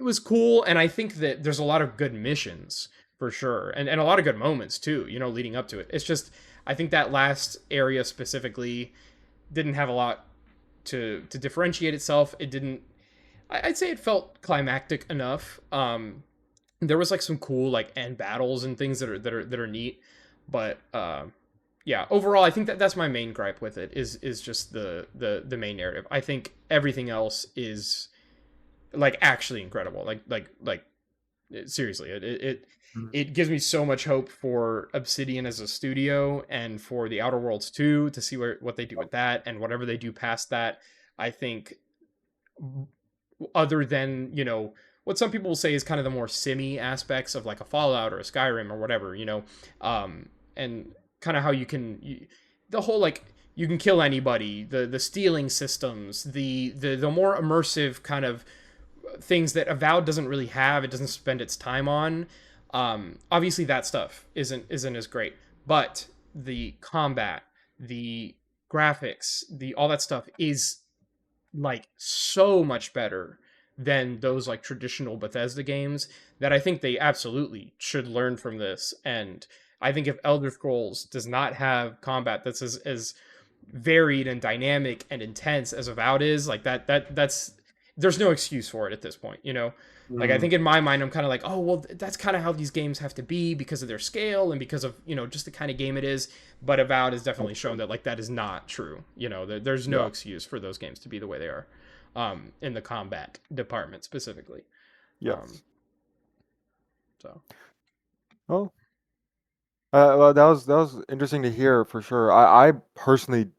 was cool, and I think that there's a lot of good missions for sure, and a lot of good moments too. You know, leading up to it. It's just I think that last area specifically didn't have a lot to differentiate itself. It didn't. I'd say it felt climactic enough. There was like some cool like end battles and things that are neat, but yeah, overall I think that that's my main gripe with it is just the main narrative. I think everything else is like actually incredible, like Seriously, Mhm. it gives me so much hope for Obsidian as a studio and for the Outer Worlds 2 to see what they do with that, and whatever they do past that. I think, other than, what some people will say is kind of the more simmy aspects of like a Fallout or a Skyrim or whatever, and kind of how the whole, like, you can kill anybody, the stealing systems, the more immersive kind of things that Avowed doesn't really have. It doesn't spend its time on. Obviously, that stuff isn't as great, but the combat, the graphics, the all that stuff is like so much better than those like traditional Bethesda games, that I think they absolutely should learn from this. And I think if Elder Scrolls does not have combat that's as varied and dynamic and intense as Avowed is, like that's there's no excuse for it at this point. Like, I Mm, think in my mind I'm kind of like, oh well, that's kind of how these games have to be because of their scale and because of, just the kind of game it is. But Avowed has that's definitely shown true. that, like, that is not true. There's no Yeah. excuse for those games to be the way they are, in the combat department specifically. um Yes. so Well, well, that was interesting to hear for sure. I personally,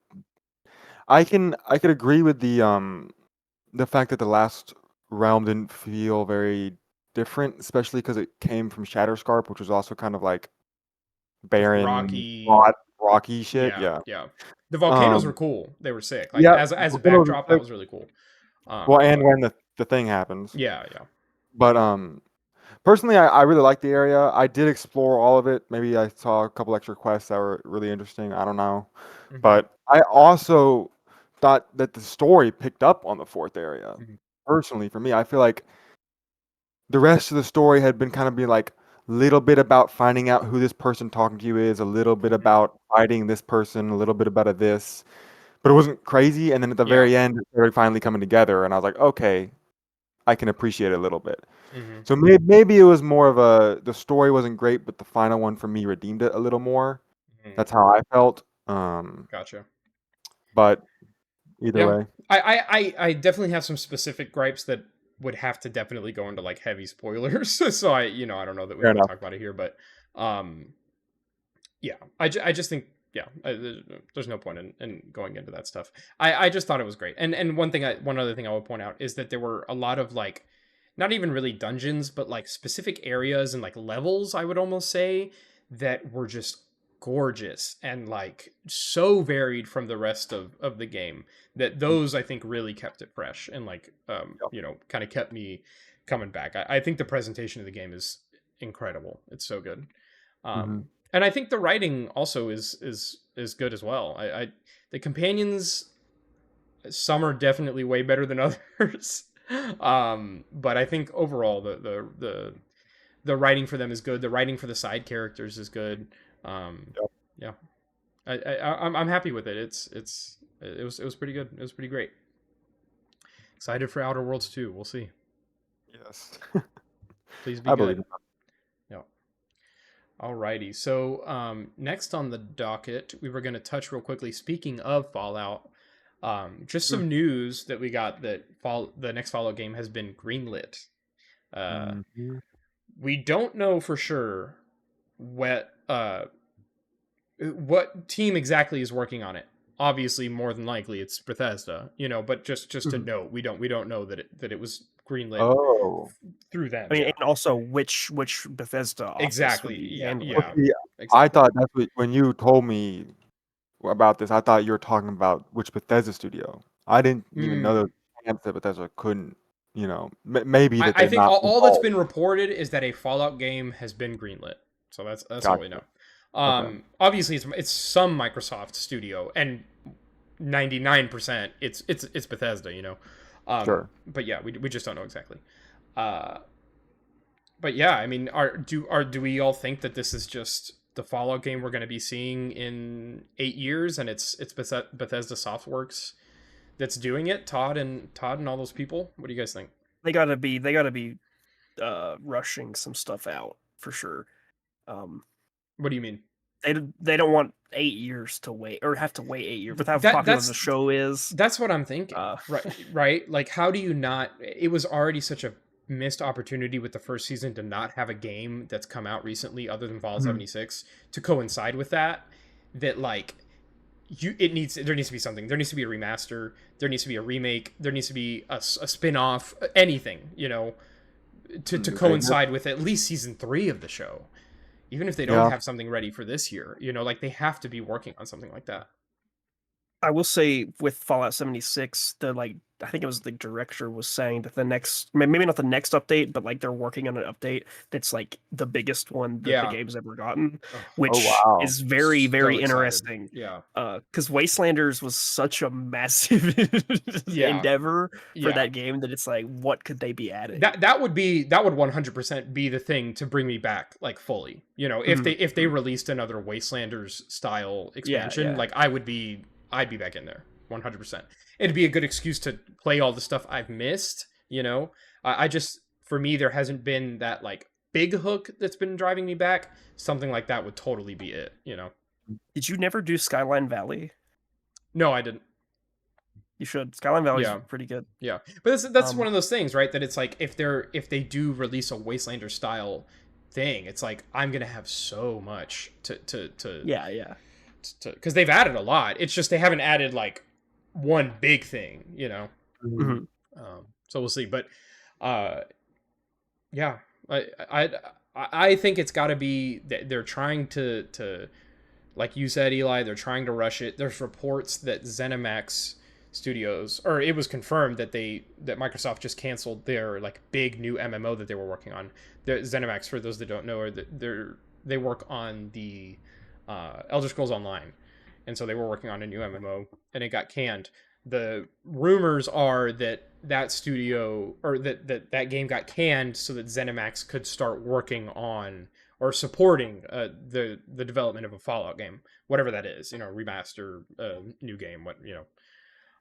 I could agree with the fact that the last realm didn't feel very different, especially because it came from Shatterscarp, which was also kind of like just barren, rocky. hot, rocky shit. Yeah, Yeah. yeah. The volcanoes were Um. cool. They were sick. Like, Yeah. as a Volcanoes backdrop, are that sick. was really cool. Well, and But when the thing happens, yeah, yeah. but personally, I really like the area. I did explore all of it. Maybe I saw a couple extra quests that were really interesting. I don't know. Hmm. But I also thought that the story picked up on the fourth area. Hmm. Personally, for me, I feel like the rest of the story had been kind of be like little bit about finding out who this person talking to you is, a little bit Hmm. about fighting this person, a little bit about a this, but it wasn't crazy. And then at the Yeah. very end, it started finally coming together, and I was like, okay, I can appreciate it a little bit. Hmm. So maybe it was more of the story wasn't great, but the final one for me redeemed it a little more. Hmm. That's how I felt. Gotcha. But either Yeah, way, I definitely have some specific gripes that would have to definitely go into like heavy spoilers. So I don't know that we fair want to enough. talk about it here, but um, yeah, I just think, yeah, there's no point in going into that stuff. I just thought it was great. And one other thing I would point out is that there were a lot of, like, not even really dungeons, but like specific areas and like levels, I would almost say, that were just gorgeous and like so varied from the rest of the game, that those I think really kept it fresh and like, kind of kept me coming back. I think the presentation of the game is incredible. It's so good. Mm-hmm. And I think the writing also is good as well. I the companions, some are definitely way better than others. But I think overall the writing for them is good. The writing for the side characters is good. Yep. Yeah, I'm happy with it. It was pretty good. It was pretty great. Excited for Outer Worlds 2. We'll see. Yes, Please be I believe good. it. Yeah. Alrighty. So, next on the docket, we were going to touch real quickly. Speaking of Fallout, just some news that we got that the next Fallout game has been greenlit. Uh, Mm-hmm. we don't know for sure what team exactly is working on it. Obviously, more than likely, it's Bethesda. But just to Mm-hmm. note, we don't know that it was greenlit Oh, through them. I mean, Yeah. and also which Bethesda office would Exactly. be Yeah. handling well, Yeah. it. see, I Exactly. thought that's what when you told me about this, I thought you were talking about which Bethesda studio. I didn't even know there Hmm. was a chance that Bethesda couldn't. Maybe that I they're think not all that's involved. been reported is that a Fallout game has been greenlit. So that's all we Gotcha. know. Okay. Obviously it's some Microsoft studio, and 99% it's Bethesda. Sure. But yeah, we just don't know exactly. Uh, but yeah, I mean, do we all think that this is just the Fallout game we're going to be seeing in 8 years, and it's Bethesda Softworks that's doing it? Todd and all those people. What do you guys think? They gotta be rushing some stuff out for sure. Um, What do you mean? they don't want 8 years to wait or have to wait 8 years with how That popular the that's show is. that's what I'm thinking. Uh, Right, right. Like, how do you not? It was already such a missed opportunity with the first season to not have a game that's come out recently other than Fallout Mhm. 76 to coincide with that. That like there needs to be something. There needs to be a remaster. There needs to be a remake. There needs to be a spin-off. Anything, to I guess, coincide with at least season 3 of the show. Even if they don't yeah. have something ready for this year, like they have to be working on something like that. I will say with Fallout 76, I think it was the director was saying that the next, maybe not the next update, but like they're working on an update that's like the biggest one that the Yeah. game's ever gotten, Oh, Oh which wow. is very, so very excited. interesting. Yeah. Because Wastelanders was such a massive Yeah. endeavor for Yeah. that game that it's like, what could they be adding? That would 100% be the thing to bring me back like fully. If they Mhm, if they mhm. released another Wastelanders style Yeah, expansion, yeah. like I'd be back in there 100%. It'd be a good excuse to play all the stuff I've missed. I just, for me, there hasn't been that like big hook that's been driving me back. Something like that would totally be it. Did you never do Skyline Valley? No, I didn't. You should. Skyline Valley's Yeah. pretty good. Yeah, but that's one Um, of those things, right? That it's like if they do release a Wastelander style thing, it's like I'm gonna have so much yeah, yeah. because they've added a lot. It's just they haven't added like one big thing. Mhm. Mhm. So we'll see, but uh, yeah, I I think it's got to be they're trying to like you said, Eli, they're trying to rush it. There's reports that ZeniMax Studios, or it was confirmed that Microsoft just canceled their like big new MMO that they were working on. ZeniMax, for those that don't know, they work on the Elder Scrolls Online, and so they were working on a new MMO, and it got canned. The rumors are that studio, or that game got canned so that ZeniMax could start working on or supporting the development of a Fallout game, whatever that is, remaster, new game,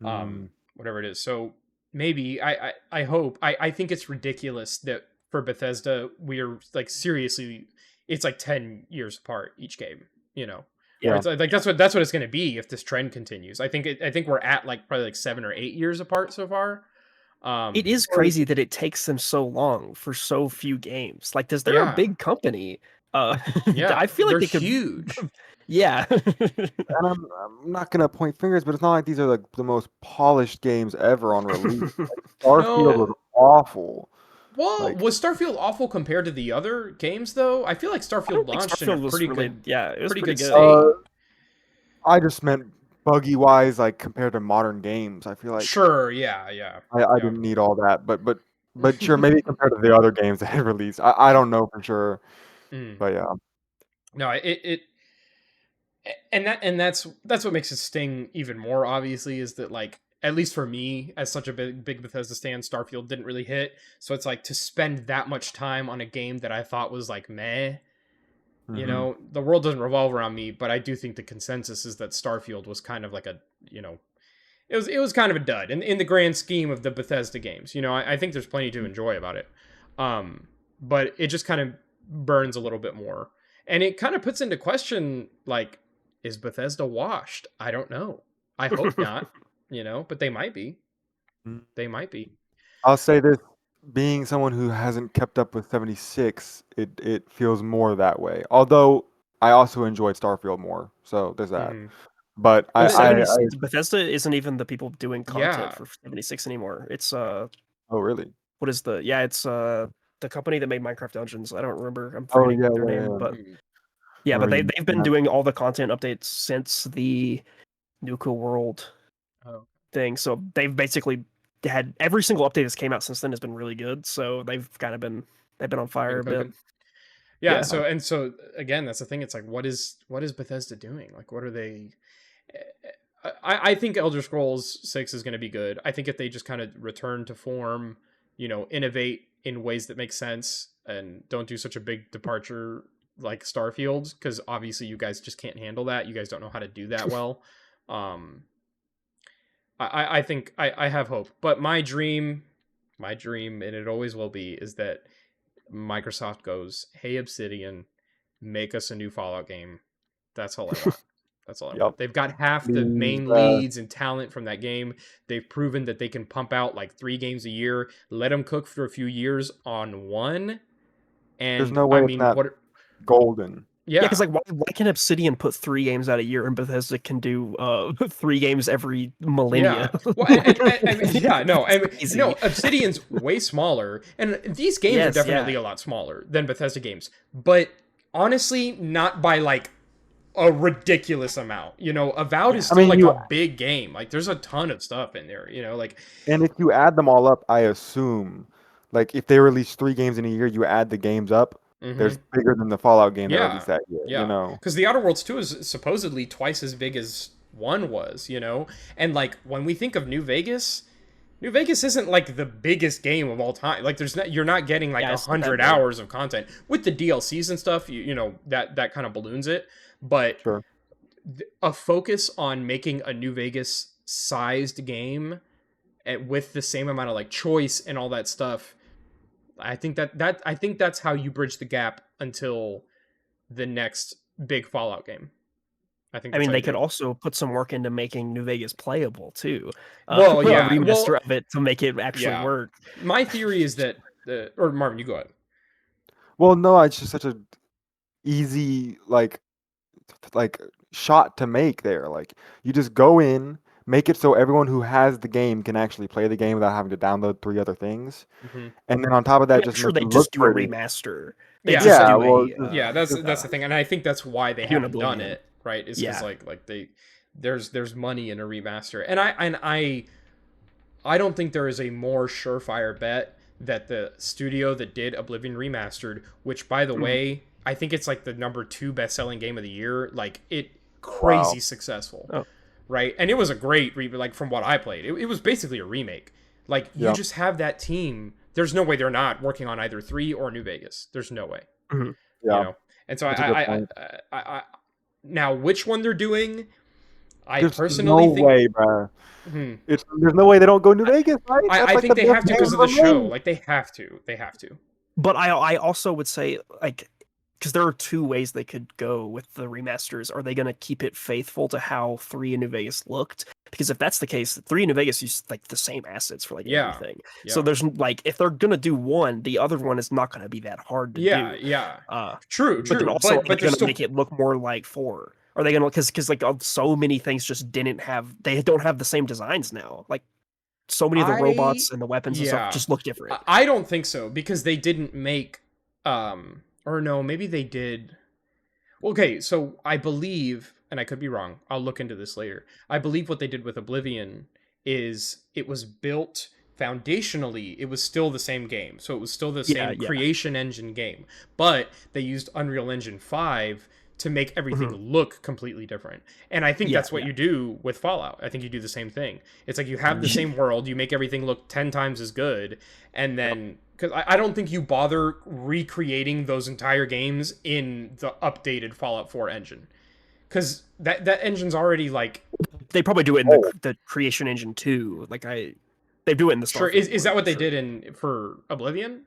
Mm. whatever it is. So maybe I hope I think it's ridiculous that for Bethesda we're like seriously, it's like 10 years apart each game, or Yeah. Yeah. it's like that's what it's going to be if this trend continues. I think we're at like probably like 7 or 8 years apart so far. It is Well, crazy that it takes them so long for so few games. Like, 'cause they're a Yeah, big company. yeah, I feel like they're they could. huge. Yeah. and I'm not gonna point fingers, but it's not like these are like the most polished games ever on release. Starfield was No, awful. well, Like, was Starfield awful compared to the other games though? I feel like I Starfield don't think launched in a Starfield was pretty really. good Yeah, it was pretty pretty good good. uh, state. I just meant buggy wise, like compared to modern games. I feel like Sure, yeah, yeah, I yeah. didn't need all that, but sure, maybe compared to the other games that had released, I don't know for sure, Mm. but yeah. No, and that's what makes it sting even more. Obviously, is that like at least for me, as such a big Bethesda stan, Starfield didn't really hit. So it's like to spend that much time on a game that I thought was like meh. Hmm. The world doesn't revolve around me, but I do think the consensus is that Starfield was kind of like you know, it was kind of a dud in the grand scheme of the Bethesda games. I think there's plenty to enjoy about it, but it just kind of burns a little bit more, and it kind of puts into question like, is Bethesda washed? I don't know. I hope not. But they might be. They might be. I'll say this, being someone who hasn't kept up with 76, it feels more that way. Although I also enjoyed Starfield more, so there's that. Hmm. But But Well, then, Bethesda isn't even the people doing content yeah. for 76 anymore. It's oh really? what is the yeah? It's the company that made Minecraft Dungeons. I don't remember. I'm Oh forgetting yeah, their yeah, name, yeah. but Mm. yeah, I but remember you they've been mentioned doing all the content updates since the Nuka World Oh, thing. So they've basically had every single update that's came out since then has been really good. So they've been on fire been a bit. cooking. Yeah. Yeah. So again, that's the thing. It's like, what is Bethesda doing? Like, what are they? I think Elder Scrolls 6 is going to be good. I think if they just kind of return to form, innovate in ways that make sense and don't do such a big departure like Starfield, because obviously you guys just can't handle that. You guys don't know how to do that well. Um, I think I have hope, but my dream, and it always will be, is that Microsoft goes, "Hey, Obsidian, make us a new Fallout game." That's all I want. That's all I Yep. want. They've got half the Please, main leads and talent from that game. They've proven that they can pump out like 3 games a year. Let them cook for a few years on one. there's And no I way it's mean, not what? golden. Yeah, because Yeah, like why can Obsidian put 3 games out a year and Bethesda can do 3 games every millennia? yeah. Well, I mean, yeah, no, I It's mean, no. crazy. Obsidian's way smaller, and these games are Yes, definitely yeah. a lot smaller than Bethesda games. But honestly, not by like a ridiculous amount. Avowed is I still mean, like you a big game. Like, there's a ton of stuff in there. Like, and if you add them all up, I assume, like if they release 3 games in a year, you add the games up, mm-hmm. there's bigger than the Fallout game they Yeah, released that year. You yeah. know, Because the Outer Worlds 2 is supposedly twice as big as one was. And like when we think of New Vegas, New Vegas isn't like the biggest game of all time. Like you're not getting like Yeah, a it's not that hundred big. hours of content with the DLCs and stuff. That kind of balloons it, but sure. a focus on making a New Vegas sized game with the same amount of like choice and all that stuff. I think that's how you bridge the gap until the next big Fallout game. I think I that's mean, how they you do could it. also put some work into making New Vegas playable too. Well, A yeah. remaster Well, of it to make it actually yeah. work. My theory is that or Marvin, you go ahead. Well, no, it's just such a easy like shot to make there. Like you just go in, make it so everyone who has the game can actually play the game without having to download 3 other things, Hmm. and then on top of I that, mean, I'm just sure make they it look just do a pretty. remaster. They Yeah, just Yeah, do well, a yeah. That's just the thing, and I think that's why they do an haven't done Oblivion. it. Right? Is because Yeah. like there's money in a remaster, and I don't think there is a more surefire bet that the studio that did Oblivion Remastered, which by the mm, way, I think it's like the number 2 best-selling game of the year, like it wow. crazy successful, Oh, right? And it was a great like from what I played. It was basically a remake. Like you Yeah. just have that team. There's no way they're not working on either 3 or New Vegas. There's no way, mhm. you Yeah, know. And so that's a good point. now which one they're doing, I There's no personally think way, bro. hmm, There's no way they don't go New Vegas, right? That's I like think the they best have to game because of the ever show. made. Like they have to. They have to. But I also would say like because there are 2 ways they could go with the remasters. Are they going to keep it faithful to how 3 in New Vegas looked? Because if that's the case, 3 in New Vegas use like the same assets for like Yeah. everything. So Yeah. there's like if they're going to do one, the other one is not going to be that hard to Yeah. do. Yeah. Uh, True. but then True. also are But they there's going to still make it look more like 4? Are they going to because like so many things just didn't have they don't have the same designs now. Like so many of the I robots and the weapons and stuff yeah. just look different. I don't think so because they didn't make or no, maybe they did. Okay, so I believe, and I could be wrong, I'll look into this later. I believe what they did with Oblivion is it was built foundationally, it was still the same game. So it was still the Yeah, same yeah. creation engine game, but they used Unreal Engine 5 to make everything Mhm. look completely different. And I think Yeah, that's what yeah. you do with Fallout. I think you do the same thing. It's like you have the same world, you make everything look 10 times as good, and Yep. then because I don't think you bother recreating those entire games in the updated Fallout 4 engine because that engine's already like They probably do it in Oh, the creation engine too. Like they do it in the sure Starfield is that one what for they sure. did in for Oblivion?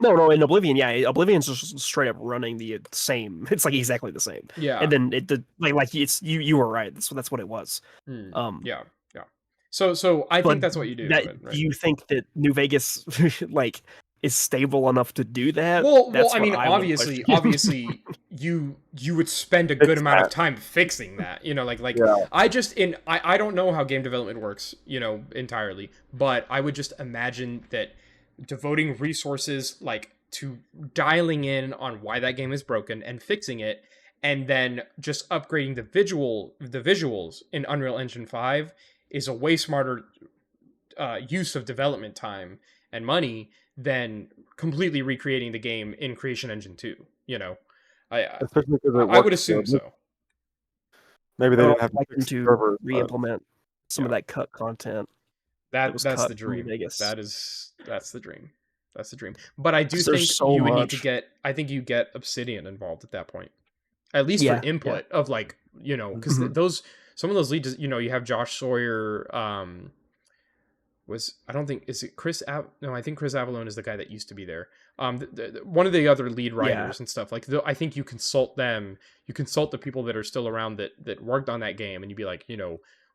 No, in Oblivion, yeah, Oblivion's just straight up running the same. It's like exactly the same. And Yeah. then like it's you were right. That's what it was. Hmm. Um, Yeah. Yeah. So I but think that's what you do, that right? do you think that New Vegas like is stable enough to do that? Well, That's I what mean, I would obviously, question. you would spend a good fix amount of that. time fixing that. Like Yeah. I don't know how game development works, entirely, but I would just imagine that devoting resources like to dialing in on why that game is broken and fixing it, and then just upgrading the visuals in Unreal Engine 5 is a way smarter use of development time and money than completely recreating the game in Creation Engine 2. You know, I I Especially because it I would works assume so. so. Maybe I they would didn't also have to like them fix to servers, but re-implement some of Yeah, that cut content that was that's cut the from New dream. Vegas That's the dream. That's the dream. But I do because there's think so you would need to much. get. I think you get Obsidian involved at that point, at least for Yeah, yeah. input of like because Mhm. those some of those leads. You have Josh Sawyer. I don't think is it no, I think Chris Avellone is the guy that used to be there. One of the other lead Yeah. writers and stuff like I think you consult them, you consult the people that are still around that worked on that game, and you'd be like,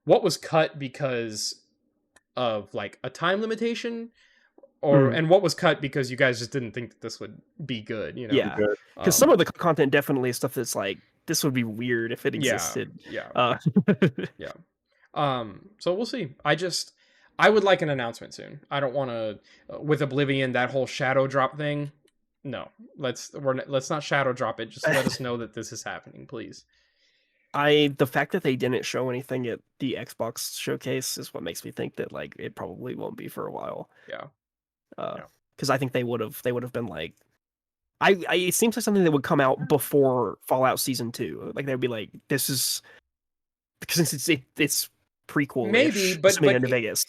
what was cut because of like a time limitation, Mm, and what was cut because you guys just didn't think that this would be good, yeah. Good. Because some Um, of the content definitely is stuff that's like this would be weird if it yeah, existed. yeah, Uh, yeah. So we'll see. I would like an announcement soon. I don't want to with Oblivion, that whole shadow drop thing. No, let's not shadow drop it. Just let us know that this is happening, please. the fact that they didn't show anything at the Xbox showcase is what makes me think that like it probably won't be for a while. Yeah, yeah. Because I think they would have been like it seems like something that would come out before Fallout Season 2. Like they'd be like, this is since it's Maybe, prequel-ish, assuming into Vegas.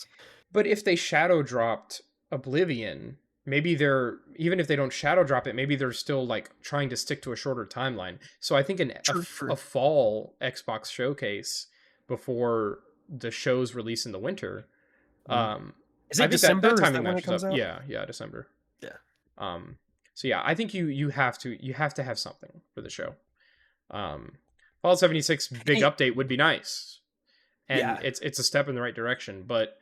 but if they shadow dropped Oblivion, maybe they're, even if they don't shadow drop it, maybe they're still like trying to stick to a shorter timeline. So I think True. a fall Xbox showcase before the shows release in the winter. Mhm. Is I it think that December? Is timing that when it matches up. comes out? Yeah, December. Yeah. So yeah, I think you have to have something for the show. Fallout 76 big update would be nice, and Yeah. it's a step in the right direction. But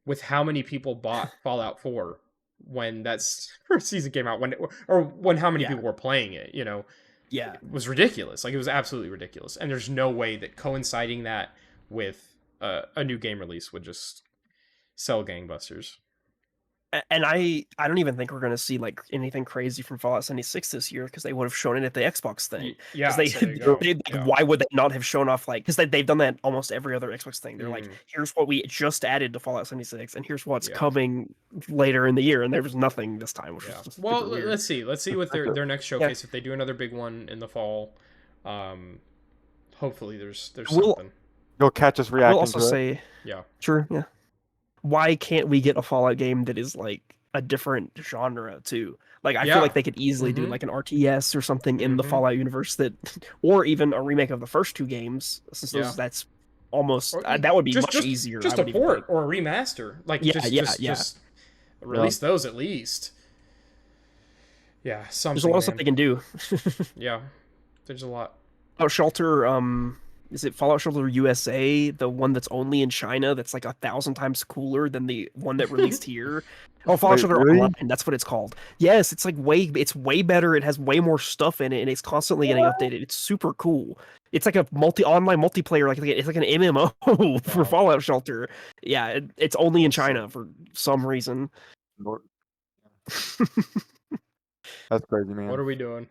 with how many people bought Fallout 4 when that's first season came out, when how many Yeah. people were playing it, Yeah. it was ridiculous. Like it was absolutely ridiculous, and there's no way that coinciding that with a new game release would just sell gangbusters. And I don't even think we're gonna see like anything crazy from Fallout 76 this year because they would have shown it at the Xbox thing. Because Yeah, so there you go. they Yeah. why would they not have shown off like because they've done that almost every other Xbox thing. They're like, Mm, here's what we just added to Fallout 76, and here's what's yeah. coming later in the year, and there was nothing this time, which Yeah. was just Well, super weird. let's see with their next Yeah. showcase if they do another big one in the fall. Hopefully there's We'll something. You'll catch us I will reacting also to it. say, Yeah. sure, yeah. Why can't we get a Fallout game that is like a different genre too? Like I feel like Yeah. they could easily do Mhm. like an RTS or something in the Mhm. Fallout universe that, or even a remake of the first two games. Since Yeah. that's almost Or that would be just much easier. I just a would even think. port or a remaster. Like Yeah, just yeah. release those at least. Yeah, There's a something, lot of stuff man. they can do. Yeah. There's a lot. Fallout Shelter, is it Fallout Shelter USA, the one that's only in China? That's like 1,000 times cooler than the one that released here. Oh, Fallout Wait, Shelter really? Online, that's what it's called. Yes, it's like it's way better. It has way more stuff in it, and it's constantly getting updated. It's super cool. It's like a online multiplayer, like it's like an MMO for Wow. Fallout Shelter. Yeah, it's only in China for some reason. That's crazy, What man. are we doing?